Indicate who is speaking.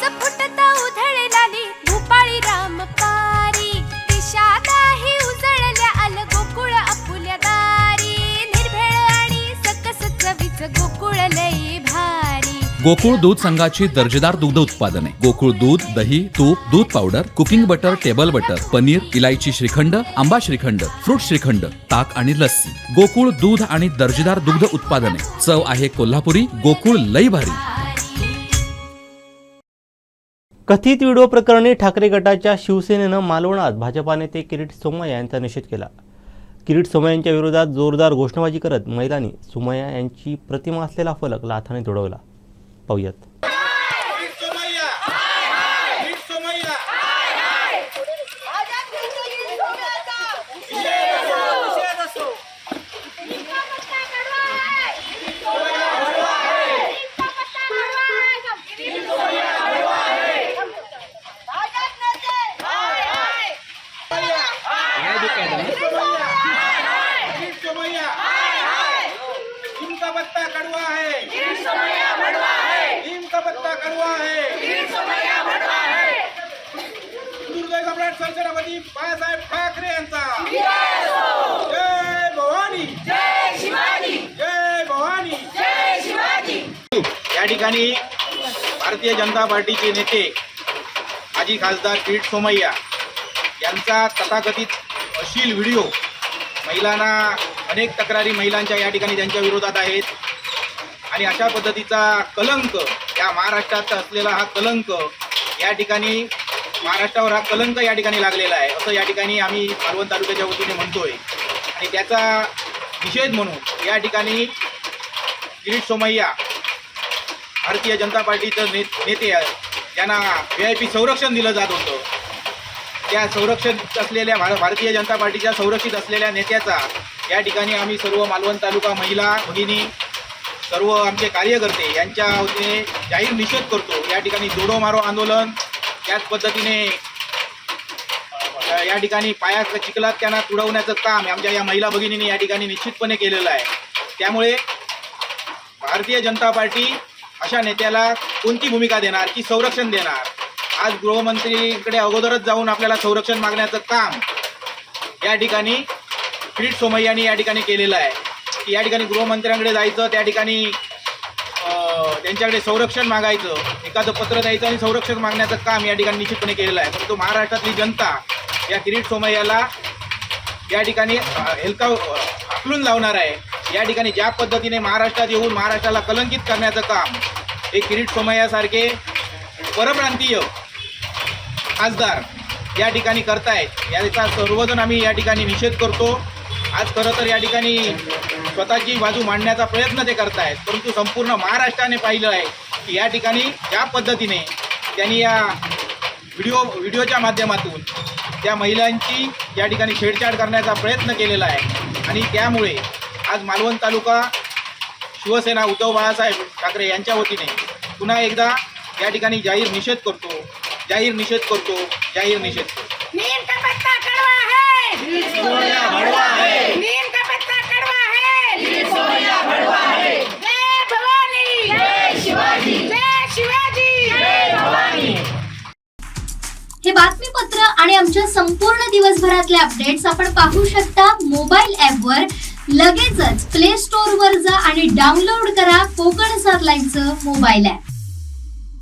Speaker 1: पाऊस फुटता उधळलाली भूपाळी रामपारी दिशादाही उजळल्या आल गोकुळ आपुल्या दारी निर्भेळ आणि सकस चवीच गोकुळ लई भारी।
Speaker 2: गोकुळ दूध संघाची दर्जेदार दुग्ध उत्पादने गोकुळ दूध, दही, तूप, दूध powder, cooking butter, table butter, paneer, इलायची श्रीखंड, आंबा श्रीखंड, फ्रूट श्रीखंड, ताक आणि लस्सी। गोकुळ दूध आणि दर्जेदार दुग्ध उत्पादने, चव आहे कोल्हापुरी, गोकुळ लई भारी।
Speaker 3: कथित व्हिडिओ प्रकरणी ठाकरे गटाच्या शिवसेनेनं मालवणात भाजपा नेते किरीट सोमय्या यांचा निषेध केला। किरीट सोमय्या यांच्या विरोधात जोरदार घोषणाबाजी करत महिलांनी सोमय्या यांची प्रतिमा असलेला फलक लाथाने तुडवला। पाहूयात।
Speaker 4: इनका पत्ता कड़वा है, इनका पत्ता कड़वा है, दुर्दैव सम्राट छत्रपती बाळासाहेब ठाकरे यांचा जय भवानी, जय शिवाजी, जय भवानी, जय शिवाजी। या ठिकाणी भारतीय जनता पार्टीचे नेते माजी खासदार किरीट सोमय्या यांचा तथाकथित अश्लील व्हिडिओ महिलांना अनेक तक्रारी महिलांच्या या ठिकाणी त्यांच्या विरोधात आहेत आणि अशा पद्धतीचा कलंक या महाराष्ट्रात असलेला हा कलंक या ठिकाणी महाराष्ट्रावर हा कलंक या ठिकाणी लागलेला आहे असं या ठिकाणी आम्ही मालवण तालुक्याच्या वतीने म्हणतोय आणि त्याचा निषेध म्हणून या ठिकाणी किरीट सोमय्या भारतीय जनता पार्टीचं नेते ज्यांना VIP संरक्षण दिलं जात होतं त्या संरक्षित असलेल्या भारतीय जनता पार्टीच्या संरक्षित असलेल्या नेत्याचा या ठिकाणी आम्ही सर्व मालवण तालुका महिला भगिनी सर्व आमचे कार्यकर्ते यांच्या वतीने जाहीर निषेध करतो। या ठिकाणी जोडो मारो आंदोलन त्याच पद्धतीने या ठिकाणी पायात चिखलात त्यांना तुडवण्याचं काम आमच्या या महिला भगिनींनी या ठिकाणी निश्चितपणे केलेलं आहे। त्यामुळे भारतीय जनता पार्टी अशा नेत्याला कोणती भूमिका देणार की संरक्षण देणार? आज गृहमंत्रीकडे अगोदरच जाऊन आपल्याला संरक्षण मागण्याचं काम या ठिकाणी किरीट सोमय्यांनी या ठिकाणी केलेलं आहे की या ठिकाणी गृहमंत्र्यांकडे जायचं, त्या ठिकाणी त्यांच्याकडे संरक्षण मागायचं, एखादं पत्र द्यायचं आणि संरक्षण मागण्याचं काम या ठिकाणी निश्चितपणे केलेलं आहे। परंतु महाराष्ट्रातली जनता या किरीट सोमय्याला या ठिकाणी हाकलून लावणार आहे। या ठिकाणी ज्या पद्धतीने महाराष्ट्रात येऊन महाराष्ट्राला कलंकित करण्याचं काम हे किरीट सोमय्यासारखे परप्रांतीय खासदार या ठिकाणी करतायत याचा सर्वजण आम्ही या ठिकाणी निषेध करतो। आज खरं तर या ठिकाणी स्वतःची बाजू मांडण्याचा प्रयत्न ते करतायत, परंतु संपूर्ण महाराष्ट्राने पाहिलं आहे की या ठिकाणी ज्या पद्धतीने त्यांनी या व्हिडिओच्या माध्यमातून त्या महिलांची या ठिकाणी छेडछाड करण्याचा प्रयत्न केलेला आहे आणि त्यामुळे आज मालवण तालुका शिवसेना उद्धव बाळासाहेब ठाकरे यांच्या वतीने पुन्हा एकदा या ठिकाणी जाहीर निषेध करतो।
Speaker 1: नीम का पत्ता कड़वा है, सोया भड़वा है, नीम का पत्ता कड़वा है, सोया भड़वा है। जय भवानी, जय शिवाजी, जय शिवाजी, जय भवानी।
Speaker 5: हे बातमीपत्र आणि आमच्या संपूर्ण दिवसभरातले अपडेट्स आपण पाहू शकता मोबाईल ॲपवर। लगेचच प्ले स्टोअर वर जा आणि डाउनलोड करा कोकण 7 लाईव्हचं मोबाईल ॲप।